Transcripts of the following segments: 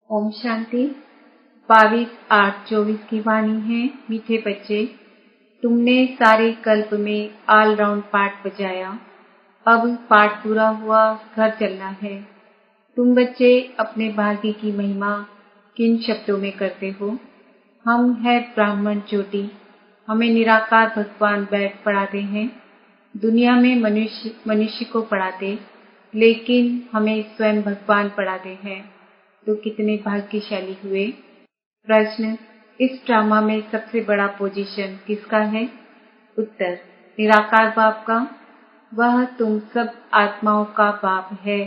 ओम शांति। 22/8/24 की वाणी है। मीठे बच्चे, तुमने सारे कल्प में ऑल राउंड पाठ बजाया। अब पाठ पूरा हुआ, घर चलना है। तुम बच्चे अपने भाग्य की महिमा किन शब्दों में करते हो? हम है ब्राह्मण ज्योति, हमें निराकार भगवान बैठ पढ़ाते हैं। दुनिया में मनुष्य को पढ़ाते, लेकिन हमें स्वयं भगवान पढ़ाते हैं। तो कितने भाग्यशाली हुए। प्रश्न, इस ड्रामा में सबसे बड़ा पोजीशन किसका है? उत्तर, निराकार बाप का। वह तुम सब आत्माओं का बाप है।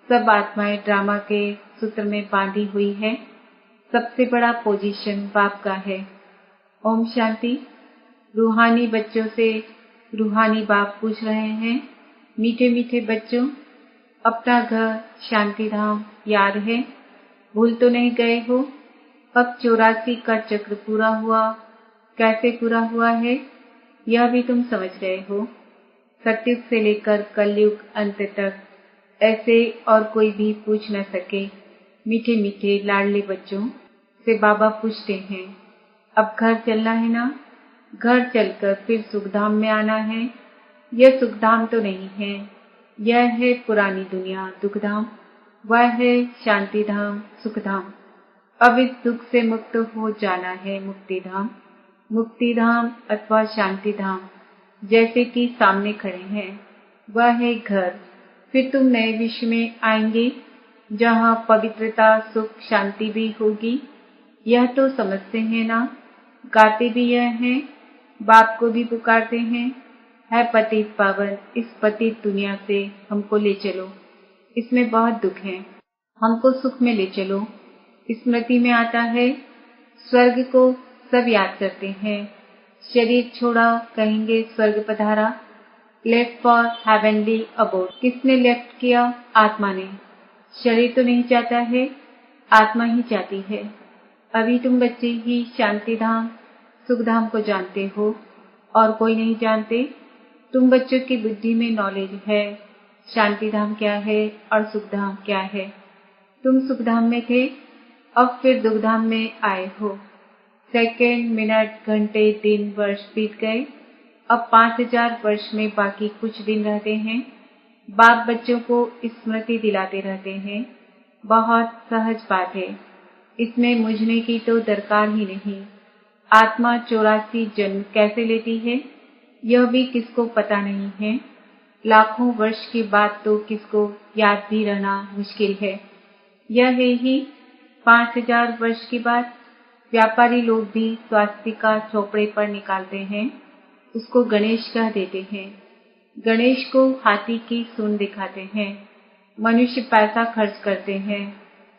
सब आत्माएं ड्रामा के सूत्र में बांधी हुई है। सबसे बड़ा पोजीशन बाप का है। ओम शांति। रूहानी बच्चों से रूहानी बाप पूछ रहे हैं, मीठे मीठे बच्चों, अपना घर शांति धाम याद है? भूल तो नहीं गए हो? अब 84 का चक्र पूरा हुआ। कैसे पूरा हुआ है यह भी तुम समझ गए हो। सतयुग से लेकर कलयुग अंत तक ऐसे और कोई भी पूछ न सके। मीठे मीठे लाडले बच्चों से बाबा पूछते हैं, अब घर चलना है ना? घर चलकर फिर सुखधाम में आना है। यह सुखधाम तो नहीं है, यह है पुरानी दुनिया दुखधाम। वह है शांति धाम सुखधाम। अब इस दुख से मुक्त हो जाना है मुक्ति धाम। मुक्ति धाम अथवा शांति धाम जैसे कि सामने खड़े हैं, वह है घर। फिर तुम नए विश्व में आएंगे जहाँ पवित्रता सुख शांति भी होगी। यह तो समझते हैं ना? गाते भी यह हैं, बाप को भी पुकारते हैं, है पतित पावन, इस पतित दुनिया से हमको ले चलो। इसमें बहुत दुख है, हमको सुख में ले चलो। स्मृति में आता है, स्वर्ग को सब याद करते हैं। शरीर छोड़ा कहेंगे स्वर्ग पधारा। Left for heavenly abode. किसने लेफ्ट किया? आत्मा ने। शरीर तो नहीं चाहता है, आत्मा ही चाहती है। अभी तुम बच्चे ही शांति धाम सुख धाम को जानते हो और कोई नहीं जानते। तुम बच्चों की बुद्धि में नॉलेज है, शांति धाम क्या है और सुख धाम क्या है। तुम सुख धाम में थे, अब फिर दुख धाम में आए हो। सेकंड मिनट घंटे दिन वर्ष बीत गए। अब 5000 वर्ष में बाकी कुछ दिन रहते हैं। बाप बच्चों को स्मृति दिलाते रहते हैं। बहुत सहज बात है, इसमें मुझने की तो दरकार ही नहीं। आत्मा 84 जन्म कैसे लेती है यह भी किसको पता नहीं है। लाखों वर्ष की बात तो किसको याद भी रहना मुश्किल है। यह है ही 5000 वर्ष की बात। व्यापारी लोग भी स्वास्तिका चौपड़े पर निकालते हैं, उसको गणेश कह देते हैं। गणेश को हाथी की सूंड दिखाते हैं। मनुष्य पैसा खर्च करते हैं,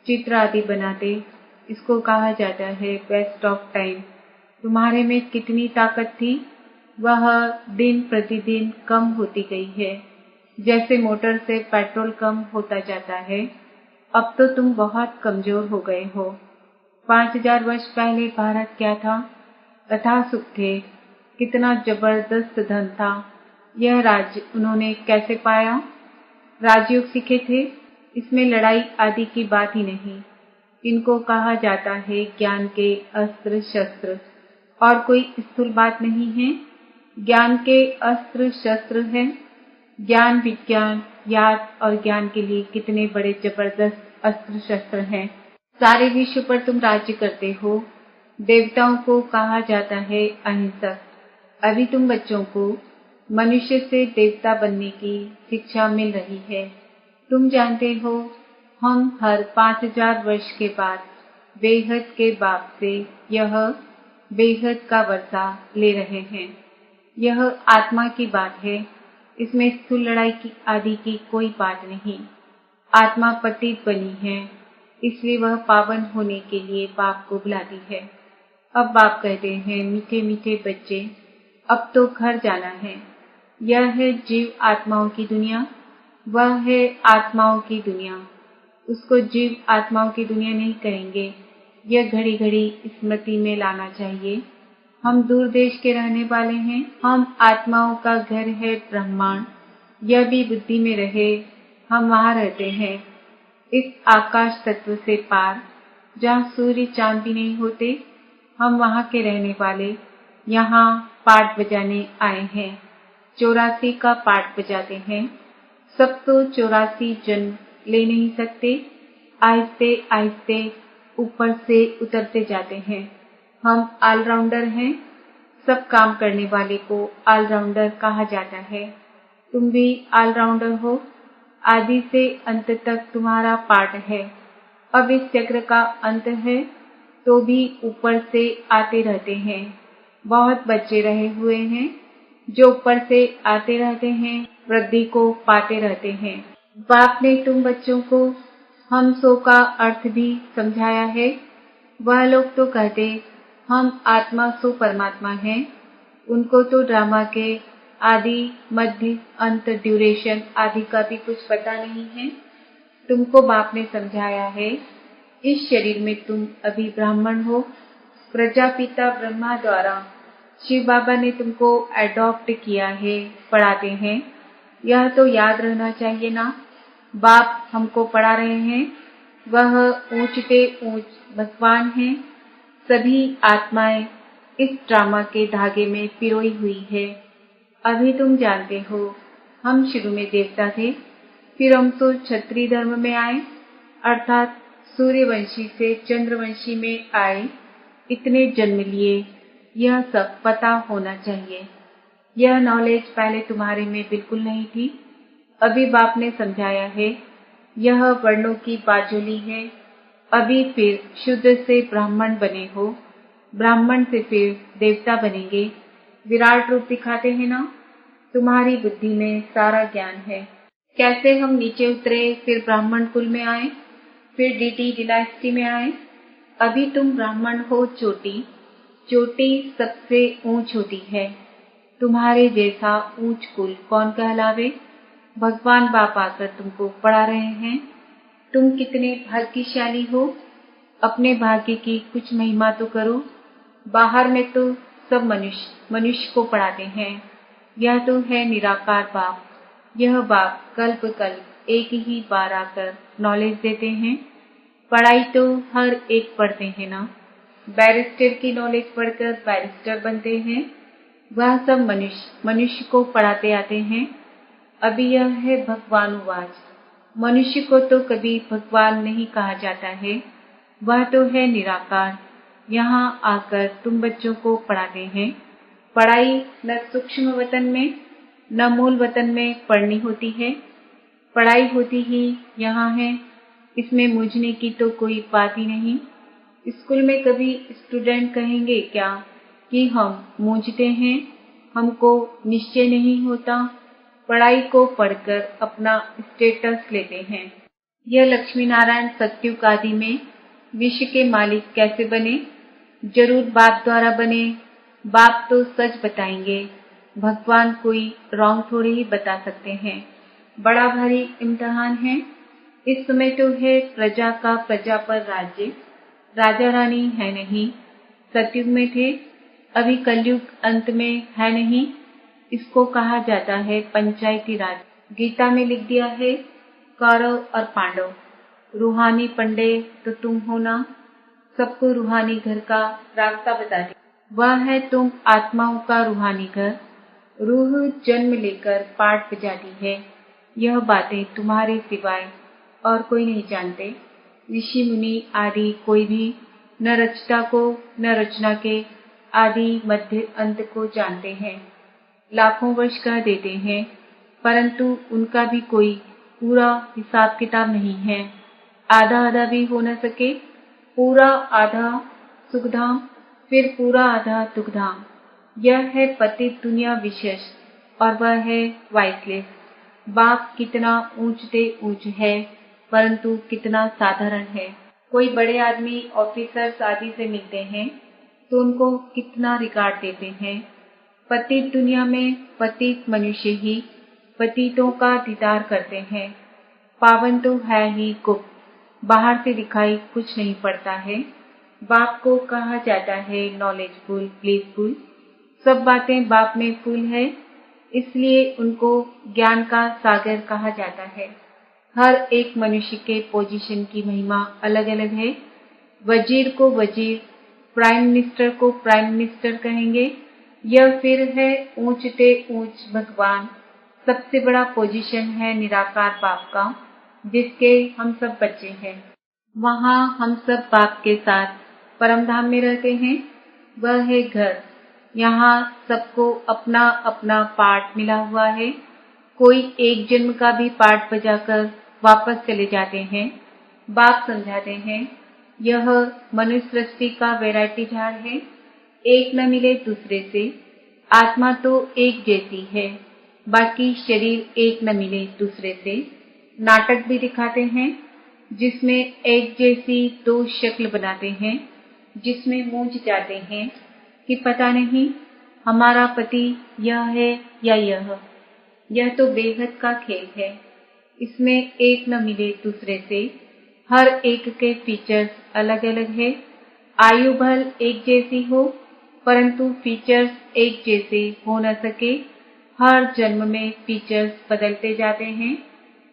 चित्र आदि बनाते, इसको कहा जाता है वेस्ट ऑफ टाइम। तुम्हारे में कितनी ताकत थी, वह दिन प्रतिदिन कम होती गई है। जैसे मोटर से पेट्रोल कम होता जाता है, अब तो तुम बहुत कमजोर हो गए हो। 5000 वर्ष पहले भारत क्या था? अथाह सुख थे, कितना जबरदस्त धन था। यह राज्य उन्होंने कैसे पाया? राजयोग सीखे थे। इसमें लड़ाई आदि की बात ही नहीं। इनको कहा जाता है ज्ञान के अस्त्र शस्त्र, और कोई स्थूल बात नहीं है। ज्ञान के अस्त्र शस्त्र हैं। ज्ञान विज्ञान याद और ज्ञान के लिए कितने बड़े जबरदस्त अस्त्र शस्त्र हैं। सारे विश्व पर तुम राज्य करते हो। देवताओं को कहा जाता है अहिंसक। अभी तुम बच्चों को मनुष्य से देवता बनने की शिक्षा मिल रही है। तुम जानते हो, हम हर 5000 वर्ष के बाद बेहद के बाप से यह बेहद का वर्षा ले रहे हैं। यह आत्मा की बात है, इसमें स्थूल लड़ाई की आदि की कोई बात नहीं। आत्मा पतित बनी है, इसलिए वह पावन होने के लिए बाप को बुलाती है। अब बाप कहते हैं, मीठे मीठे बच्चे, अब तो घर जाना है। यह है जीव आत्माओं की दुनिया, वह है आत्माओं की दुनिया। उसको जीव आत्माओं की दुनिया नहीं कहेंगे। यह घड़ी घड़ी स्मृति में लाना चाहिए। हम दूर देश के रहने वाले हैं। हम आत्माओं का घर है ब्रह्मांड। यह भी बुद्धि में रहे, हम वहाँ रहते हैं। इस आकाश तत्व से पार जहाँ सूर्य चांद भी नहीं होते। हम वहाँ के रहने वाले यहाँ पाठ बजाने आए हैं। 84 का पाठ बजाते हैं। सब तो 84 जन्म ले नहीं सकते। आहिस्ते आहिस्ते ऊपर से उतरते जाते हैं। हम ऑलराउंडर हैं। सब काम करने वाले को ऑलराउंडर कहा जाता है। तुम भी ऑलराउंडर हो। आदि से अंत तक तुम्हारा पाठ है। अब इस चक्र का अंत है तो भी ऊपर से आते रहते हैं। बहुत बच्चे रहे हुए हैं जो ऊपर से आते रहते हैं, वृद्धि को पाते रहते हैं। बाप ने तुम बच्चों को हम सो का अर्थ भी समझाया है। वह लोग तो कहते हम आत्मा सो परमात्मा हैं। उनको तो ड्रामा के आदि मध्य अंत ड्यूरेशन आदि का भी कुछ पता नहीं है। तुमको बाप ने समझाया है। इस शरीर में तुम अभी ब्राह्मण हो। प्रजापिता ब्रह्मा द्वारा शिव बाबा ने तुमको अडॉप्ट किया है, पढ़ाते हैं। यह तो याद रहना चाहिए ना। बाप हमको पढ़ा रहे हैं। वह ऊंचते ऊंच भगवान हैं। सभी आत्माएं इस ड्रामा के धागे में पिरोई हुई है। अभी तुम जानते हो हम शुरू में देवता थे, फिर हम तो क्षत्रिय धर्म में आए, अर्थात सूर्यवंशी से चंद्रवंशी में आए। इतने जन्म लिए, यह सब पता होना चाहिए। यह नॉलेज पहले तुम्हारे में बिल्कुल नहीं थी। अभी बाप ने समझाया है। यह वर्णों की बाजुली है। अभी फिर शुद्ध से ब्राह्मण बने हो, ब्राह्मण से फिर देवता बनेंगे। विराट रूप दिखाते हैं ना। तुम्हारी बुद्धि में सारा ज्ञान है। कैसे हम नीचे उतरे, फिर ब्राह्मण कुल में आए, फिर डीटी डिनास्टी में आए। अभी तुम ब्राह्मण हो। चोटी चोटी सबसे ऊंच होती है। तुम्हारे जैसा ऊंच कुल कौन कहलावे। भगवान बाप आकर तुमको पढ़ा रहे हैं। तुम कितने भाग्यशाली हो। अपने भाग्य की कुछ महिमा तो करो। बाहर में तो सब मनुष्य मनुष्य को पढ़ाते हैं। यह तो है निराकार बाप। यह बाप कल्प कल्प एक ही बार आकर नॉलेज देते हैं। पढ़ाई तो हर एक पढ़ते हैं ना। बैरिस्टर की नॉलेज पढ़कर बैरिस्टर बनते हैं। वह सब मनुष्य मनुष्य को पढ़ाते आते हैं। अभी यह है भगवानुवाच। मनुष्य को तो कभी भगवान नहीं कहा जाता है। वह तो है निराकार। यहाँ आकर तुम बच्चों को पढ़ाते हैं। पढ़ाई न सूक्ष्म वतन में न मूल वतन में पढ़नी होती है। पढ़ाई होती ही यहाँ है। इसमें मूझने की तो कोई बात ही नहीं। स्कूल में कभी स्टूडेंट कहेंगे क्या कि हम मूझते हैं, हमको निश्चय नहीं होता। पढ़ाई को पढ़कर अपना स्टेटस लेते हैं। यह लक्ष्मी नारायण सत्युग आदि में विश्व के मालिक कैसे बने। जरूर बाप द्वारा बने। बाप तो सच बताएंगे। भगवान कोई रॉन्ग थोड़ी ही बता सकते हैं। बड़ा भारी इम्तिहान है। इस समय तो है प्रजा का प्रजा पर राज्य। राजा रानी है नहीं। सतयुग में थे, अभी कलयुग अंत में है नहीं। इसको कहा जाता है पंचायती राज। गीता में लिख दिया है कौरव और पांडव। रूहानी पंडे तो तुम हो ना। सबको रूहानी घर का रास्ता बताते। वह है तुम आत्माओं का रूहानी घर। रूह जन्म लेकर पाठ बजाती है। यह बातें तुम्हारे सिवाय और कोई नहीं जानते। ऋषि मुनि आदि कोई भी न रचता को न रचना के आदि मध्य अंत को जानते हैं। लाखों वर्ष कह देते हैं, परंतु उनका भी कोई पूरा हिसाब किताब नहीं है। आधा आधा भी हो न सके। पूरा आधा सुखधाम, फिर पूरा आधा दुखधाम। यह है पतित दुनिया विशेष और वह है वाइसलेस। बाप कितना ऊंचते ऊंच है, परंतु कितना साधारण है। कोई बड़े आदमी ऑफिसर्स आदि से मिलते हैं तो उनको कितना रिगार्ड देते हैं। पतित दुनिया में पतित मनुष्य ही पतितों का दीदार करते हैं। पावन तो है ही गुप्त, बाहर से दिखाई कुछ नहीं पड़ता है। बाप को कहा जाता है नॉलेजफुल, ब्लिसफुल। सब बातें बाप में फुल है, इसलिए उनको ज्ञान का सागर कहा जाता है। हर एक मनुष्य के पोजीशन की महिमा अलग अलग है। वजीर को वजीर, प्राइम मिनिस्टर को प्राइम मिनिस्टर कहेंगे। यह फिर है ऊंचते ऊंच भगवान। सबसे बड़ा पोजीशन है निराकार बाप का, जिसके हम सब बच्चे हैं। वहाँ हम सब बाप के साथ परमधाम में रहते हैं। वह है घर। यहाँ सबको अपना अपना पार्ट मिला हुआ है। कोई एक जन्म का भी पार्ट बजाकर वापस चले जाते हैं। बाप समझाते हैं, यह मनुष्य सृष्टि का वैरायटी झाड़ है। एक न मिले दूसरे से। आत्मा तो एक जैसी है, बाकी शरीर एक न मिले दूसरे से। नाटक भी दिखाते हैं, जिसमें एक जैसी दो शक्ल बनाते हैं, जिसमें मूंझ जाते हैं कि पता नहीं हमारा पति यह है या यह तो बेहद का खेल है। इसमें एक न मिले दूसरे से। हर एक के फीचर्स अलग अलग है। आयु भल एक जैसी हो, परंतु फीचर्स एक जैसे हो न सके। हर जन्म में फीचर्स बदलते जाते हैं।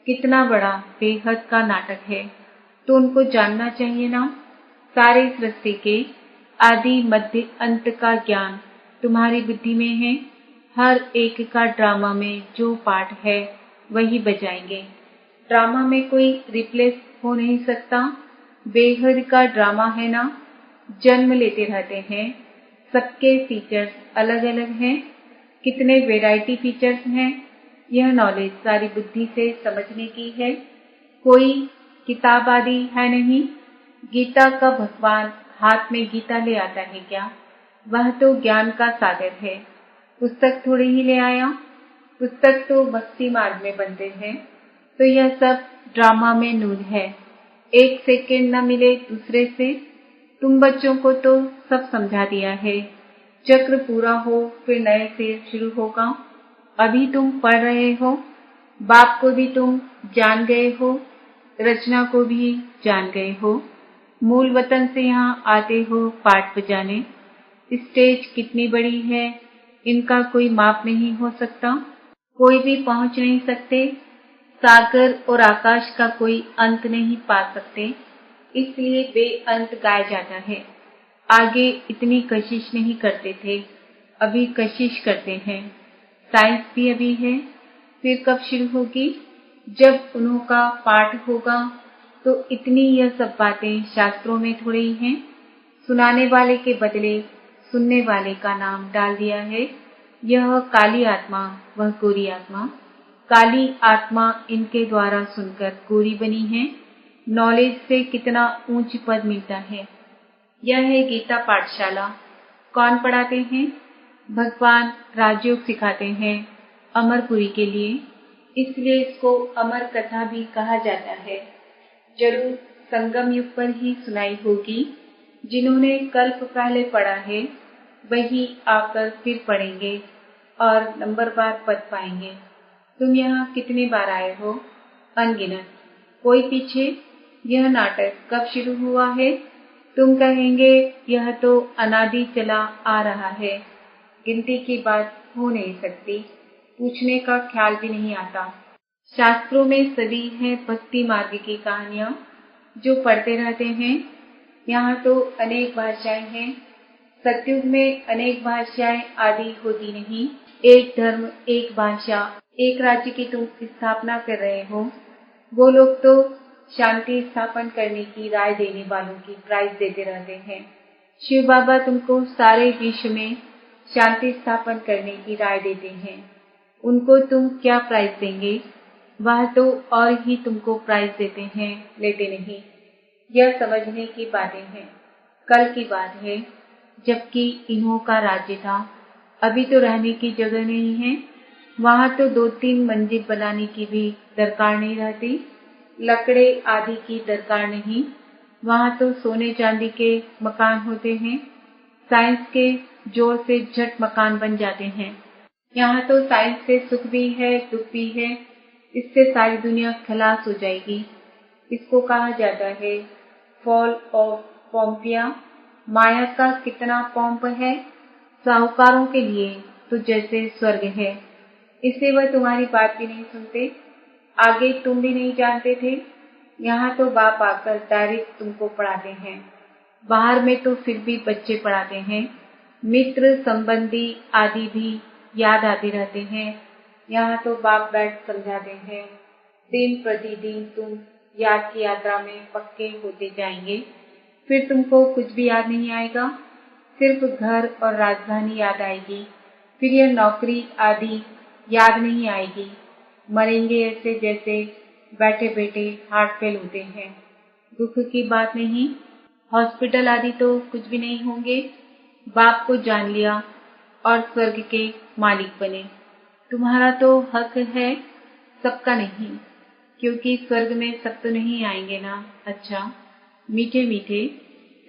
कितना बड़ा बेहद का नाटक है, तो उनको जानना चाहिए ना। सारे सृष्टि के आदि मध्य अंत का ज्ञान तुम्हारी बुद्धि में है। हर एक का ड्रामा में जो पार्ट है वही बजाएंगे। ड्रामा में कोई रिप्लेस हो नहीं सकता। बेहद का ड्रामा है ना। जन्म लेते रहते हैं। सबके फीचर्स अलग अलग हैं। कितने वैरायटी फीचर्स हैं, यह नॉलेज सारी बुद्धि से समझने की है। कोई किताब आदि है नहीं। गीता का भगवान हाथ में गीता ले आता है क्या? वह तो ज्ञान का सागर है। पुस्तक थोड़ी ही ले आया। पुस्तक तो भक्ति मार्ग में बनते हैं। तो यह सब ड्रामा में नूर है। एक सेकेंड न मिले दूसरे से। तुम बच्चों को तो सब समझा दिया है। चक्र पूरा हो फिर नए से शुरू होगा। अभी तुम पढ़ रहे हो। बाप को भी तुम जान गए हो, रचना को भी जान गए हो। मूल वतन से यहाँ आते हो पाठ बजाने। स्टेज कितनी बड़ी है, इनका कोई माप नहीं हो सकता। कोई भी पहुंच नहीं सकते। सागर और आकाश का कोई अंत नहीं पा सकते। इसलिए बेअंत गाया जाता है। आगे इतनी कशिश नहीं करते थे, अभी कशिश करते हैं। साइंस भी अभी है, फिर कब शुरू होगी? जब उन्हों का पाठ होगा। तो इतनी यह सब बातें शास्त्रों में थोड़ी हैं। सुनाने वाले के बदले सुनने वाले का नाम डाल दिया है। यह काली आत्मा, वह गोरी आत्मा। काली आत्मा इनके द्वारा सुनकर गोरी बनी है। नॉलेज से कितना ऊंच पद मिलता है। यह है गीता पाठशाला। कौन पढ़ाते हैं? भगवान राजयोग सिखाते हैं अमरपुरी के लिए। इसलिए इसको अमर कथा भी कहा जाता है। जरूर संगम युग पर ही सुनाई होगी। जिन्होंने कल्प पहले पढ़ा है वही आकर फिर पढ़ेंगे और नंबरवार पद पाएंगे। तुम यहाँ कितने बार आए हो? अनगिनत। कोई पीछे? यह नाटक कब शुरू हुआ है? तुम कहेंगे यह तो अनादि चला आ रहा है। गिनती की बात हो नहीं सकती। पूछने का ख्याल भी नहीं आता। शास्त्रों में सदी है भक्ति मार्ग की कहानियां, जो पढ़ते रहते हैं। यहाँ तो अनेक भाषाएं हैं। सतयुग में अनेक भाषाएं आदि होती नहीं। एक धर्म, एक भाषा, एक राज्य की तुम स्थापना कर रहे हो। वो लोग तो शांति स्थापन करने की राय देने वालों की प्राइज देते रहते हैं। शिव बाबा तुमको सारे विश्व में शांति स्थापन करने की राय देते हैं। उनको तुम क्या प्राइज देंगे? वह तो और ही तुमको प्राइज देते हैं, लेते नहीं। यह समझने की बातें हैं। कल की बात है, जबकि इन्हों का राज्य था। अभी तो रहने की जगह नहीं है। वहां तो 2-3 मंजिल बनाने की भी दरकार नहीं रहती। लकड़े आदि की दरकार नहीं। वहां तो सोने चांदी के मकान होते हैं। साइंस के जोर से झट मकान बन जाते हैं। यहाँ तो साइंस से सुख भी है, दुख भी है। इससे सारी दुनिया खलास हो जाएगी। इसको कहा जाता है फॉल ऑफ पोम्पिया। माया का कितना पोम्प है। साहूकारों के लिए तो जैसे स्वर्ग है। इससे वह तुम्हारी बात भी नहीं सुनते। आगे तुम भी नहीं जानते थे। यहाँ तो बाप आकर डायरेक्ट तुमको पढ़ाते हैं। बाहर में तो फिर भी बच्चे पढ़ाते हैं, मित्र संबंधी आदि भी याद आते रहते हैं। यहाँ तो बाप बैठ समझाते हैं, दिन प्रतिदिन तुम याद की यात्रा में पक्के होते जाएंगे, फिर तुमको कुछ भी याद नहीं आएगा, सिर्फ घर और राजधानी याद आएगी, फिर यह नौकरी आदि याद नहीं आएगी। मरेंगे ऐसे जैसे बैठे बैठे हार्ट फेल होते हैं। दुख की बात नहीं, हॉस्पिटल आदि तो कुछ भी नहीं होंगे। बाप को जान लिया और स्वर्ग के मालिक बने। तुम्हारा तो हक है, सबका नहीं, क्योंकि स्वर्ग में सब तो नहीं आएंगे ना। अच्छा, मीठे मीठे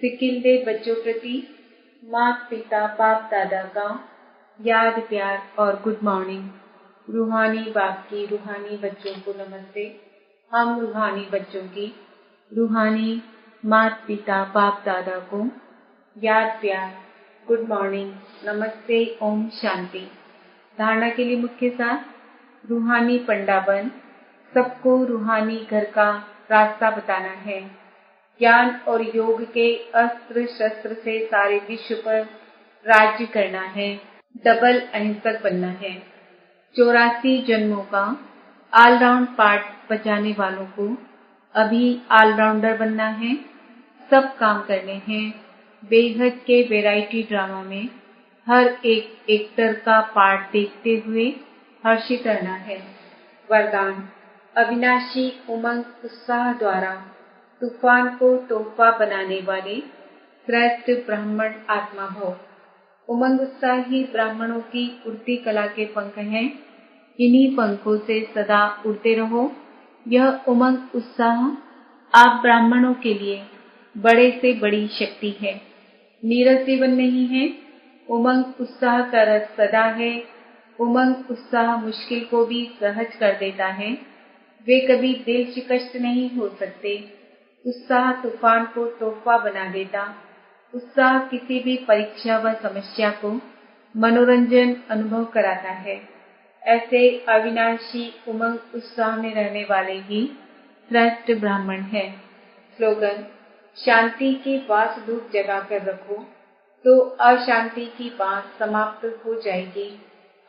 सिक्किल दे बच्चों प्रति माता पिता बाप दादा का याद प्यार और गुड मॉर्निंग। रूहानी बाप की रूहानी बच्चों को नमस्ते। हम रूहानी बच्चों की रूहानी माता पिता बाप दादा को याद प्यार गुड मॉर्निंग नमस्ते ओम शांति। धारणा के लिए मुख्य सार, रूहानी पंडा बन सबको रूहानी घर का रास्ता बताना है। ज्ञान और योग के अस्त्र शस्त्र से सारे विश्व पर राज्य करना है। डबल अहिंसक बनना है। 84 जन्मों का ऑलराउंड पार्ट बजाने वालों को अभी ऑलराउंडर बनना है। सब काम करने हैं। बेहद के वैरायटी ड्रामा में हर एक एक्टर का पार्ट देखते हुए हर्षित रहना है। वरदान, अविनाशी उमंग उत्साह द्वारा तूफान को तोहफा बनाने वाले श्रेष्ठ ब्राह्मण आत्मा भव। उमंग उत्साह ही ब्राह्मणों की उड़ती कला के पंख हैं। इन्हीं पंखों से सदा उड़ते रहो। यह उमंग उत्साह आप ब्राह्मणों के लिए बड़े से बड़ी शक्ति है, नीरस जीवन नहीं है। उमंग उत्साह का रस सदा है। उमंग उत्साह मुश्किल को भी सहज कर देता है। वे कभी दिल शिकस्त नहीं हो सकते। उत्साह तूफान को तोहफा बना देता। उत्साह किसी भी परीक्षा व समस्या को मनोरंजन अनुभव कराता है। ऐसे अविनाशी उमंग उत्साह में रहने वाले ही श्रेष्ठ ब्राह्मण हैं। स्लोगन, शांति की बांस धूप जगा कर रखो तो अशांति की बांस समाप्त हो जाएगी।